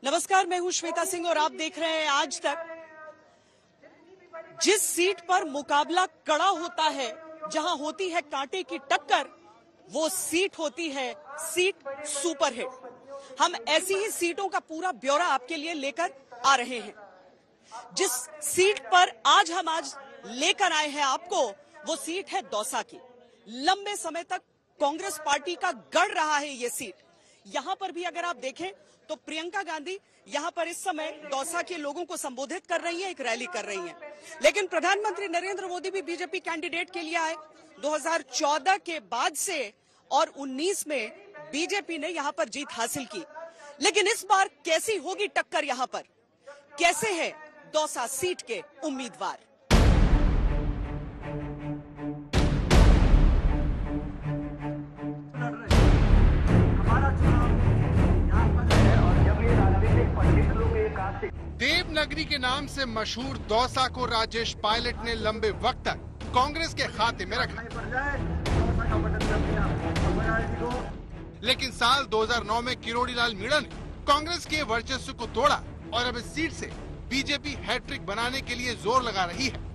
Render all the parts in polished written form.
नमस्कार, मैं हूं श्वेता सिंह और आप देख रहे हैं आज तक। जिस सीट पर मुकाबला कड़ा होता है, जहां होती है कांटे की टक्कर, वो सीट होती है सीट सुपरहिट। हम ऐसी ही सीटों का पूरा ब्यौरा आपके लिए लेकर आ रहे हैं। जिस सीट पर हम आज लेकर आए हैं आपको, वो सीट है दौसा की। लंबे समय तक कांग्रेस पार्टी का गढ़ रहा है ये सीट। यहां पर भी अगर आप देखें तो प्रियंका गांधी यहां पर इस समय दौसा के लोगों को संबोधित कर रही है, एक रैली कर रही है। लेकिन प्रधानमंत्री नरेंद्र मोदी भी बीजेपी कैंडिडेट के लिए आए 2014 के बाद से, और 19 में बीजेपी ने यहां पर जीत हासिल की। लेकिन इस बार कैसी होगी टक्कर, यहां पर कैसे है दौसा सीट के उम्मीदवार। देवनगरी के नाम से मशहूर दौसा को राजेश पायलट ने लंबे वक्त तक कांग्रेस के खाते में रखा। लेकिन साल 2009 में किरोड़ी लाल मीणा ने कांग्रेस के वर्चस्व को तोड़ा और अब इस सीट से बीजेपी हैट्रिक बनाने के लिए जोर लगा रही है।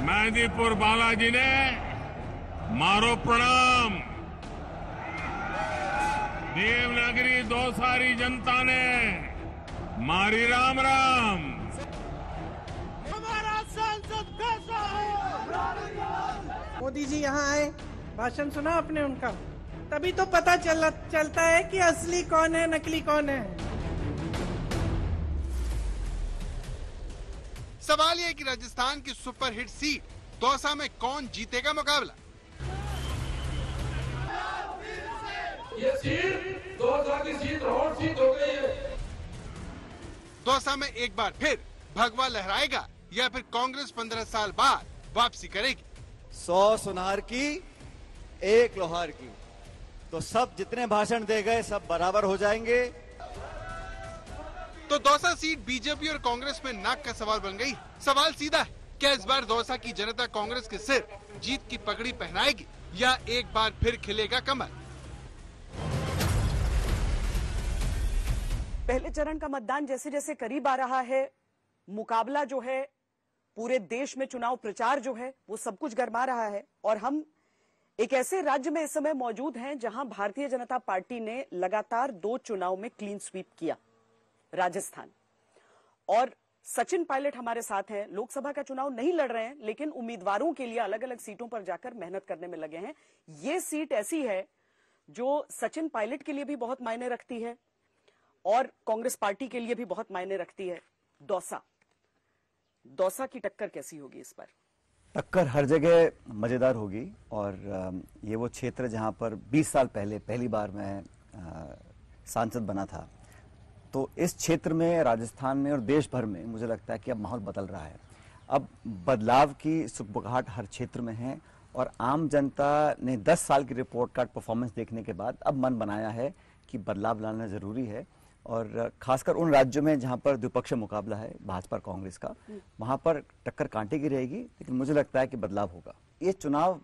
मेहंदीपुर बालाजी ने मारो प्रणाम। देवनगरी दौसारी जनता ने मारी राम राम। हमारा सांसद कैसा है? मोदी जी यहाँ आए, भाषण सुना आपने उनका, तभी तो पता चलता है कि असली कौन है, नकली कौन है। सवाल यह है कि राजस्थान की सुपरहिट सीट दौसा में कौन जीतेगा मुकाबला। ये सीट दौसा की सीट हॉट सीट हो गई है। दौसा में एक बार फिर भगवा लहराएगा या फिर कांग्रेस 15 साल बाद वापसी करेगी। 100 सुनार की 1 लोहार की, तो सब जितने भाषण दे गए सब बराबर हो जाएंगे। तो दौसा सीट बीजेपी और कांग्रेस में नाक का सवाल बन गई। सवाल सीधा है, क्या इस बार दौसा की जनता कांग्रेस के सिर जीत की पगड़ी पहनाएगी या एक बार फिर खिलेगा कमल। पहले चरण का मतदान जैसे जैसे करीब आ रहा है, मुकाबला जो है पूरे देश में, चुनाव प्रचार जो है वो सब कुछ गरमा रहा है। और हम एक ऐसे राज्य में इस समय मौजूद हैं जहां भारतीय जनता पार्टी ने लगातार 2 चुनाव में क्लीन स्वीप किया, राजस्थान। और सचिन पायलट हमारे साथ हैं, लोकसभा का चुनाव नहीं लड़ रहे हैं लेकिन उम्मीदवारों के लिए अलग अलग सीटों पर जाकर मेहनत करने में लगे हैं। ये सीट ऐसी है जो सचिन पायलट के लिए भी बहुत मायने रखती है और कांग्रेस पार्टी के लिए भी बहुत मायने रखती है। दौसा की टक्कर कैसी होगी इस पर? टक्कर हर जगह मजेदार होगी। और ये वो क्षेत्र जहां पर 20 साल पहले पहली बार मैं सांसद बना था, तो इस क्षेत्र में, राजस्थान में और देश भर में मुझे लगता है कि अब माहौल बदल रहा है। अब बदलाव की सुगबुगाहट हर क्षेत्र में है और आम जनता ने 10 साल की रिपोर्ट कार्ड परफॉर्मेंस देखने के बाद अब मन बनाया है कि बदलाव लाना जरूरी है। और खासकर उन राज्यों में जहां पर द्विपक्षीय मुकाबला है भाजपा और कांग्रेस का, वहां पर टक्कर कांटे की रहेगी। लेकिन मुझे लगता है कि बदलाव होगा। ये चुनाव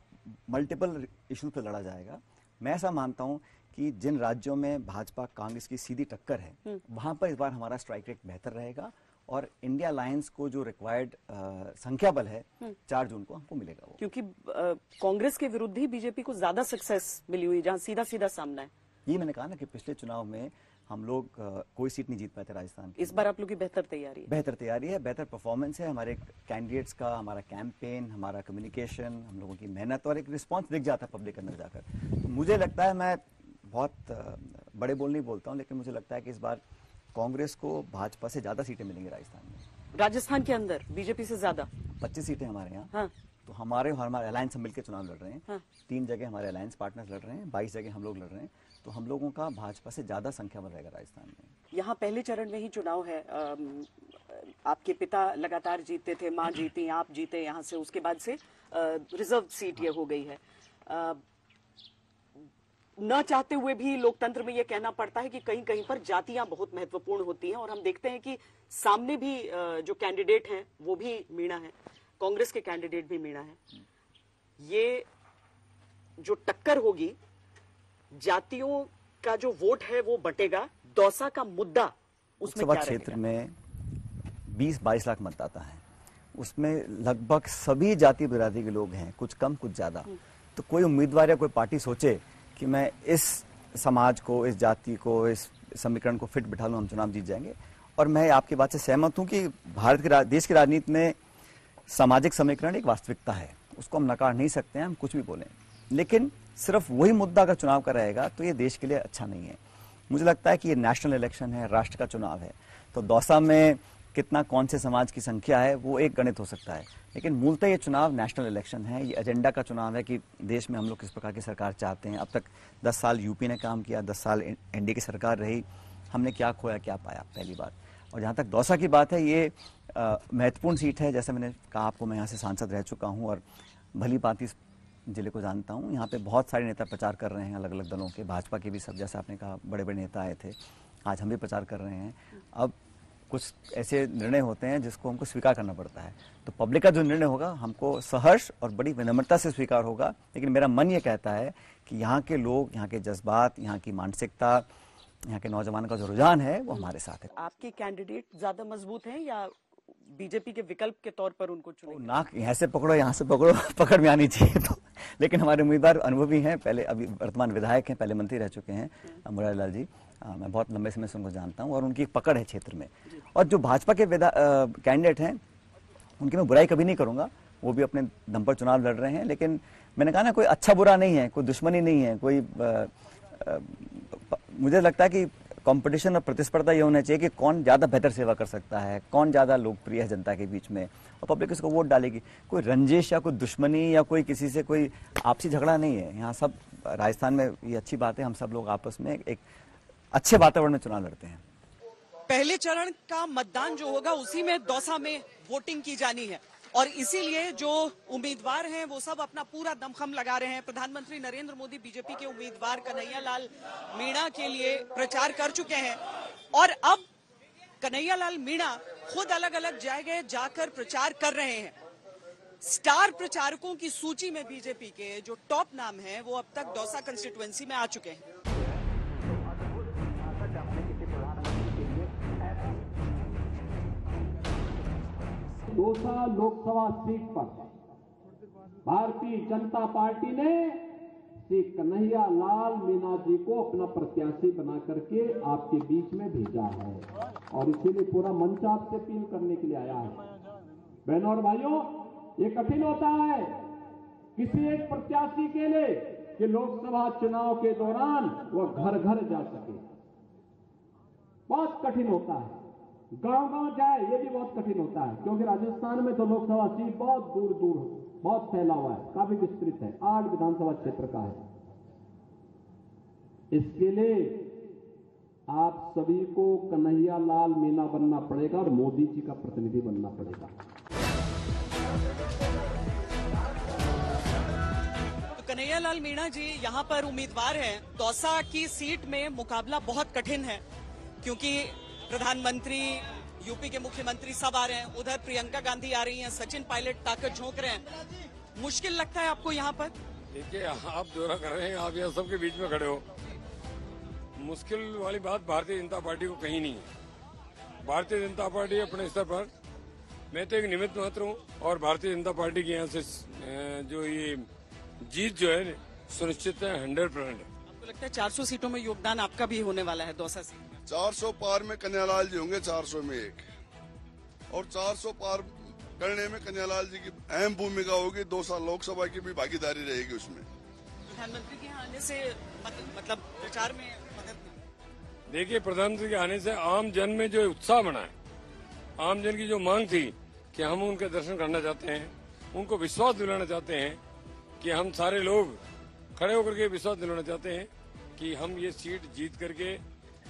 मल्टीपल इशू पर लड़ा जाएगा। मैं ऐसा मानता हूं कि जिन राज्यों में भाजपा कांग्रेस की सीधी टक्कर है, वहां पर इस बार हमारा स्ट्राइक रेट बेहतर रहेगा और इंडिया अलायंस को जो रिक्वायर्ड संख्या बल है 4 जून को हमको मिलेगा वो। क्योंकि कांग्रेस के विरुद्ध ही बीजेपी को ज्यादा सक्सेस मिली हुई, जहां सीधा सीधा सामना है। ये मैंने कहा ना कि पिछले चुनाव में हम लोग कोई सीट नहीं जीत पाए थे राजस्थान की। इस बार आप लोग की बेहतर तैयारी है। बेहतर तैयारी है, बेहतर परफॉर्मेंस है हमारे कैंडिडेट्स का, हमारा कैंपेन, हमारा कम्युनिकेशन, हम लोगों की मेहनत और एक रिस्पांस दिख जाता है पब्लिक के अंदर जाकर। तो मुझे लगता है, मैं बहुत बड़े बोल नहीं बोलता हूं, लेकिन मुझे लगता है कि इस बार कांग्रेस को भाजपा से ज्यादा सीटें मिलेंगी राजस्थान में। राजस्थान के अंदर बीजेपी से ज्यादा 25 सीटें हमारे यहाँ। हाँ। तो हमारे अलायंस हम मिलकर चुनाव लड़ रहे हैं। हाँ। 3 जगह हमारे अलायंस पार्टनर्स लड़ रहे हैं, 22 जगह हम लोग लड़ रहे हैं। तो हम लोगों का भाजपा से ज्यादा संख्या में रहेगा राजस्थान में। यहाँ पहले चरण में ही चुनाव है। आपके पिता लगातार जीतते थे, माँ जीती, आप जीते यहाँ से, उसके बाद से रिजर्व सीट ये हो गई है। न चाहते हुए भी लोकतंत्र में ये कहना पड़ता है कि कहीं कहीं पर जातियां बहुत महत्वपूर्ण होती हैं। और हम देखते हैं कि सामने भी जो कैंडिडेट हैं वो भी मीणा है, कांग्रेस के कैंडिडेट भी मीणा है। ये जो टक्कर होगी, जातियों का जो वोट है वो बटेगा। दौसा का मुद्दा उसमें लोकसभा क्या क्षेत्र रहेगा? में 20-22 लाख मतदाता हैं, उसमें लगभग सभी जाति बिरादरी के लोग हैं, कुछ कम कुछ ज्यादा। तो कोई उम्मीदवार या कोई पार्टी सोचे कि मैं इस समाज को, इस जाति को, इस समीकरण को फिट बिठा लूं, हम चुनाव जीत जाएंगे। और मैं आपकी बात से सहमत हूं कि भारत के देश की राजनीति में सामाजिक समीकरण एक वास्तविकता है, उसको हम नकार नहीं सकते हैं, हम कुछ भी बोलें। लेकिन सिर्फ वही मुद्दा अगर चुनाव का रहेगा तो ये देश के लिए अच्छा नहीं है। मुझे लगता है कि ये नेशनल इलेक्शन है, राष्ट्र का चुनाव है। तो दौसा में कितना कौन से समाज की संख्या है वो एक गणित हो सकता है, लेकिन मूलतः ये चुनाव नेशनल इलेक्शन है। ये एजेंडा का चुनाव है कि देश में हम लोग किस प्रकार की सरकार चाहते हैं। अब तक 10 साल यूपी ने काम किया, 10 साल एनडीए की सरकार रही, हमने क्या खोया क्या पाया, पहली बात। और जहाँ तक दौसा की बात है, ये महत्वपूर्ण सीट है। जैसे मैंने कहा आपको, मैं यहाँ से सांसद रह चुका हूँ और भली भांति इस जिले को जानता हूँ। यहाँ पे बहुत सारे नेता प्रचार कर रहे हैं, अलग अलग दलों के, भाजपा के भी सब, जैसे आपने कहा बड़े बड़े नेता आए थे, आज हम भी प्रचार कर रहे हैं। अब कुछ ऐसे निर्णय होते हैं जिसको हमको स्वीकार करना पड़ता है। तो पब्लिक का जो निर्णय होगा हमको सहर्ष और बड़ी विनम्रता से स्वीकार होगा। लेकिन मेरा मन ये कहता है कि यहाँ के लोग, यहाँ के जज्बात, यहाँ की मानसिकता, यहाँ के नौजवानों का जो रुझान है वो हमारे साथ है। आपके कैंडिडेट ज्यादा मजबूत हैं या बीजेपी के विकल्प के तौर पर उनको चुनेंगे? नाक यहाँ से पकड़ो, यहाँ से पकड़ो, पकड़ में आनी चाहिए। तो लेकिन हमारे उम्मीदवार अनुभवी हैं, पहले अभी वर्तमान विधायक हैं, पहले मंत्री रह चुके हैं, मुरारी लाल जी। मैं बहुत लंबे समय से उनको जानता हूँ और उनकी एक पकड़ है क्षेत्र में। और जो भाजपा के कैंडिडेट हैं उनकी मैं बुराई कभी नहीं करूंगा, वो भी अपने दम पर चुनाव लड़ रहे हैं। लेकिन मैंने कहा ना, कोई अच्छा बुरा नहीं है, कोई दुश्मनी नहीं है, कोई मुझे लगता है कि कंपटीशन और प्रतिस्पर्धा ये होना चाहिए कि कौन ज्यादा बेहतर सेवा कर सकता है, कौन ज्यादा लोकप्रिय है जनता के बीच में, और पब्लिक इसको वोट डालेगी। कोई रंजिश या कोई दुश्मनी या कोई किसी से कोई आपसी झगड़ा नहीं है यहाँ। सब राजस्थान में ये अच्छी बात है, हम सब लोग आपस में एक अच्छे वातावरण में चुनाव लड़ते हैं। पहले चरण का मतदान जो होगा उसी में दौसा में वोटिंग की जानी है और इसीलिए जो उम्मीदवार हैं वो सब अपना पूरा दमखम लगा रहे हैं। प्रधानमंत्री नरेंद्र मोदी बीजेपी के उम्मीदवार कन्हैया लाल मीणा के लिए प्रचार कर चुके हैं और अब कन्हैया लाल मीणा खुद अलग अलग जगह जाकर प्रचार कर रहे हैं। स्टार प्रचारकों की सूची में बीजेपी के जो टॉप नाम हैं वो अब तक दौसा कंस्टिट्यूएंसी में आ चुके हैं। दौसा लोकसभा सीट पर भारतीय जनता पार्टी ने श्री कन्हैया लाल मीणा जी को अपना प्रत्याशी बना करके आपके बीच में भेजा है और इसीलिए पूरा मंच आपसे अपील करने के लिए आया है। बहनों और भाइयों, ये कठिन होता है किसी एक प्रत्याशी के लिए कि लोकसभा चुनाव के दौरान वह घर घर जा सके, बहुत कठिन होता है। गांव-गांव जाए ये भी बहुत कठिन होता है, क्योंकि राजस्थान में तो लोकसभा सीट बहुत दूर दूर बहुत फैला हुआ है, काफी विस्तृत है, 8 विधानसभा क्षेत्र का है। इसके लिए आप सभी को कन्हैया लाल मीणा बनना पड़ेगा और मोदी जी का प्रतिनिधि बनना पड़ेगा। तो कन्हैया लाल मीणा जी यहाँ पर उम्मीदवार हैं। दौसा की सीट में मुकाबला बहुत कठिन है क्योंकि प्रधानमंत्री, यूपी के मुख्यमंत्री सब आ रहे हैं, उधर प्रियंका गांधी आ रही हैं, सचिन पायलट ताकत झोंक रहे हैं। मुश्किल लगता है आपको यहाँ पर? देखिए, आप दौरा कर रहे हैं, आप यहाँ सबके बीच में खड़े हो। मुश्किल वाली बात भारतीय जनता पार्टी को कहीं नहीं है। भारतीय जनता पार्टी अपने स्तर पर, मैं तो एक निमित्त मात्र हूँ और भारतीय जनता पार्टी के यहाँ से जो ये जीत जो है सुनिश्चित है 100%। आपको लगता है 400 सीटों में योगदान आपका भी होने वाला है दौसा से? 400 पार में कन्हैयालाल जी होंगे, 400 में एक, और 400 पार करने में कन्हैयालाल जी की अहम भूमिका होगी। 2 साल लोकसभा की भी भागीदारी रहेगी उसमें। प्रधानमंत्री के आने से मतलब प्रचार में मदद? देखिए, प्रधानमंत्री के आने से आम जन में जो उत्साह बना है, आम जन की जो मांग थी कि हम उनके दर्शन करना चाहते हैं, उनको विश्वास दिलाना चाहते हैं कि हम सारे लोग खड़े होकर के विश्वास दिलाना चाहते हैं कि हम ये सीट जीत करके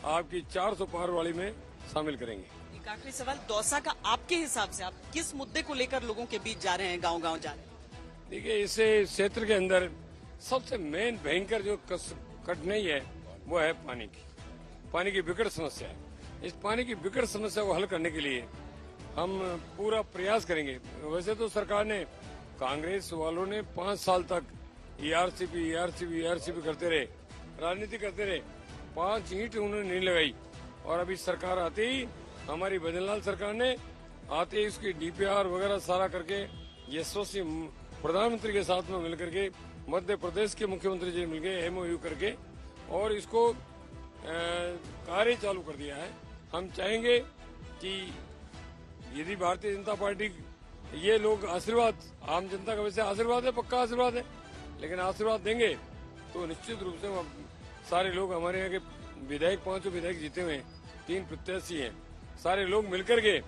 आपकी 400 पार वाली में शामिल करेंगे। एक आखिरी सवाल, दौसा का आपके हिसाब से आप किस मुद्दे को लेकर लोगों के बीच जा रहे हैं, गांव-गांव जा रहे हैं? देखिए, इस क्षेत्र के अंदर सबसे मेन भयंकर जो कठिनाई है वो है पानी की विकट समस्या है। इस पानी की विकट समस्या को हल करने के लिए हम पूरा प्रयास करेंगे। वैसे तो सरकार ने कांग्रेस वालों ने 5 साल तक ईआरसीपी करते रहे, राजनीति करते रहे, 5 ईंट उन्होंने नहीं लगाई। और अभी सरकार आते ही, हमारी भजनलाल सरकार ने आते ही उसकी डीपीआर वगैरह सारा करके यशस्वी प्रधानमंत्री के साथ में मिलकर के, मध्य प्रदेश के मुख्यमंत्री जी मिलकर एमओयू करके और इसको कार्य चालू कर दिया है। हम चाहेंगे कि यदि भारतीय जनता पार्टी, ये लोग आशीर्वाद, आम जनता का वैसे आशीर्वाद है, पक्का आशीर्वाद है, लेकिन आशीर्वाद देंगे तो निश्चित रूप से सारे लोग, हमारे यहाँ के विधायक 5 विधायक जीते हुए, 3 प्रत्याशी हैं, सारे लोग मिलकर के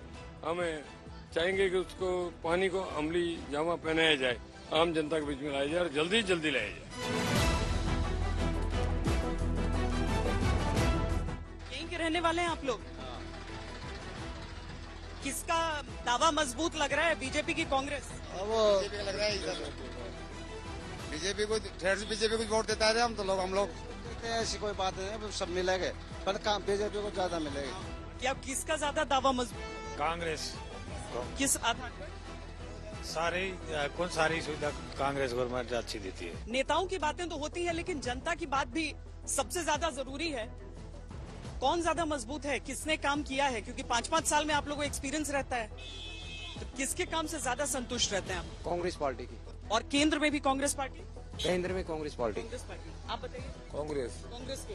हमें चाहेंगे कि उसको पानी को अमली जामा पहनाया जाए, आम जनता के बीच में लाया जाए और जल्दी जल्दी लाया जाए। यहीं के रहने वाले हैं आप लोग? किसका दावा मजबूत लग रहा है, बीजेपी की कांग्रेस? बीजेपी लग रहा है बीजेपी को वोट देता है। हम लोग ऐसी कोई बात नहीं, सब मिलेंगे, पर काम बीजेपी को ज्यादा मिलेगा। क्या किसका ज्यादा दावा मजबूत? कांग्रेस। किस आधार पर? सारी सुविधा कांग्रेस गवर्नमेंट अच्छी देती है। नेताओं की बातें तो होती है, लेकिन जनता की बात भी सबसे ज्यादा जरूरी है। कौन ज्यादा मजबूत है, किसने काम किया है? क्योंकि 5-5 साल में आप लोगों को एक्सपीरियंस रहता है, तो किसके काम से ज्यादा संतुष्ट रहते हैं आप? कांग्रेस पार्टी की। और केंद्र में भी कांग्रेस पार्टी? केंद्र में कांग्रेस पार्टी। आप बताइए। कांग्रेस के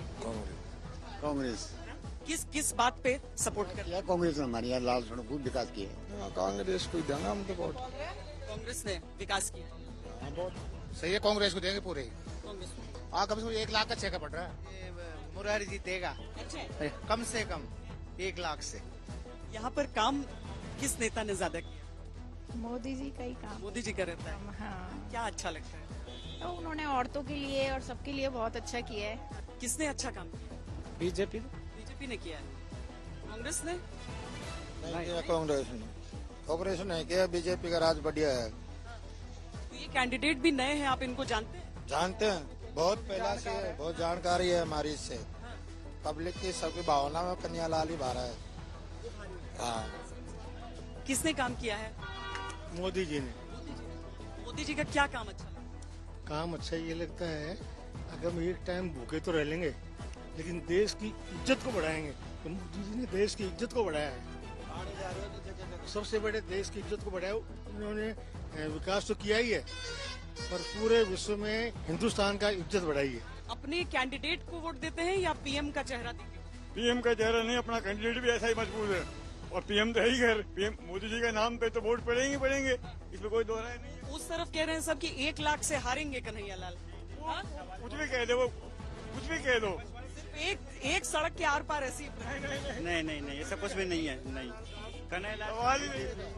कांग्रेस किस बात पे सपोर्ट करते हैं? कांग्रेस ने हमारे यहाँ लाल सड़क खूब विकास किया है। कांग्रेस को देंगे हम तो वोट। कांग्रेस ने विकास किया बहुत सही है, कांग्रेस को देंगे पूरे। कांग्रेस को। कम से कम 1 लाख का चेक पड़ रहा है। मुरारी जीतेगा कम से कम 1 लाख से। यहाँ पर काम किस नेता ने ज्यादा किया? मोदी जी का ही काम। मोदी जी का रहता है। हाँ, क्या अच्छा लगता है? तो उन्होंने औरतों के लिए और सबके लिए बहुत अच्छा किया है। किसने अच्छा काम किया? बीजेपी ने किया है। कांग्रेस ने नहीं किया। कांग्रेस नहीं किया। बीजेपी का राज बढ़िया है। तो ये कैंडिडेट भी नए हैं, आप इनको जानते हैं? जानते हैं, बहुत पहला से बहुत जानकारी है हमारी इससे। पब्लिक की सबकी भावना में कन्या लाल ही भारा है। हाँ। किसने काम किया है? मोदी जी ने। मोदी जी का क्या काम अच्छा लगता है? काम अच्छा ये लगता है, अगर हम एक टाइम भूखे तो रह लेंगे, लेकिन देश की इज्जत को बढ़ाएंगे। तो मोदी जी ने देश की इज्जत को बढ़ाया है। सबसे बड़े देश की इज्जत को बढ़ाया उन्होंने। विकास तो किया ही है, पर पूरे विश्व में हिंदुस्तान का इज्जत बढ़ाई है। अपने कैंडिडेट को वोट देते हैं या पीएम का चेहरा देते हैं? पीएम का चेहरा नहीं, अपना कैंडिडेट भी ऐसा ही मजबूत है, और पीएम तो है ही। खैर पीएम मोदी जी के नाम पे तो वोट पड़ेंगे, इसमें कोई दो राय नहीं है। उस तरफ कह रहे हैं सब कि 1 लाख से हारेंगे कन्हैया लाल। कुछ भी कह दो, कुछ भी कह दो, एक सड़क के आर पार ऐसी। नहीं, ऐसा कुछ भी नहीं है। नहीं, कन्हैया लाल ही नहीं।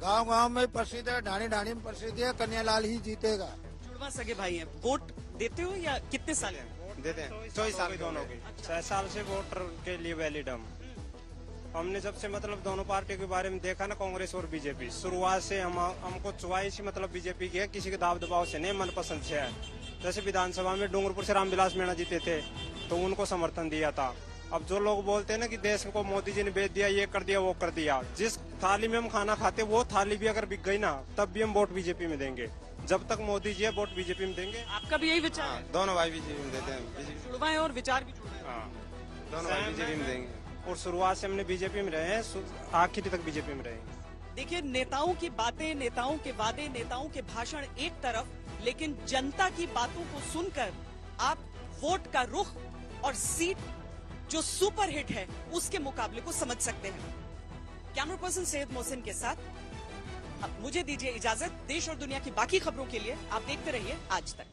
गांव में प्रसिद्ध है, ढाणी में प्रसिद्ध है, कन्हैया लाल ही जीतेगा। जुड़वा सगे भाई हैं, वोट देते हो या कितने साल? देते हैं 24 साल दोनों के। 6 साल से वोटर के लिए वैलिड हमने जब से मतलब दोनों पार्टी के बारे में देखा ना, कांग्रेस और बीजेपी, शुरुआत से हमको चॉइस मतलब बीजेपी की है, किसी के दाव दबाव से नहीं, मनपसंद से है। जैसे विधानसभा में डूंगरपुर से रामविलास मीणा जीते थे, तो उनको समर्थन दिया था। अब जो लोग बोलते हैं ना कि देश को मोदी जी ने बेच दिया, ये कर दिया, वो कर दिया, जिस थाली में हम खाना खाते वो थाली भी अगर बिक गई ना, तब भी हम वोट बीजेपी में देंगे। जब तक मोदी जी है, वोट बीजेपी में देंगे। आपका भी यही विचार है? दोनों भाई बीजेपी में देते हैं। जुड़वा है और विचार भी जुड़ा है। दोनों भाई बीजेपी में देंगे, और शुरुआत से हमने बीजेपी में रहे हैं, आखिरी तक बीजेपी में रहेंगे। देखिए, नेताओं की बातें, नेताओं के वादे, नेताओं के भाषण एक तरफ, लेकिन जनता की बातों को सुनकर आप वोट का रुख और सीट जो सुपर हिट है उसके मुकाबले को समझ सकते हैं। कैमरा पर्सन सैयद मोहसिन के साथ अब मुझे दीजिए इजाजत। देश और दुनिया की बाकी खबरों के लिए आप देखते रहिए आज तक।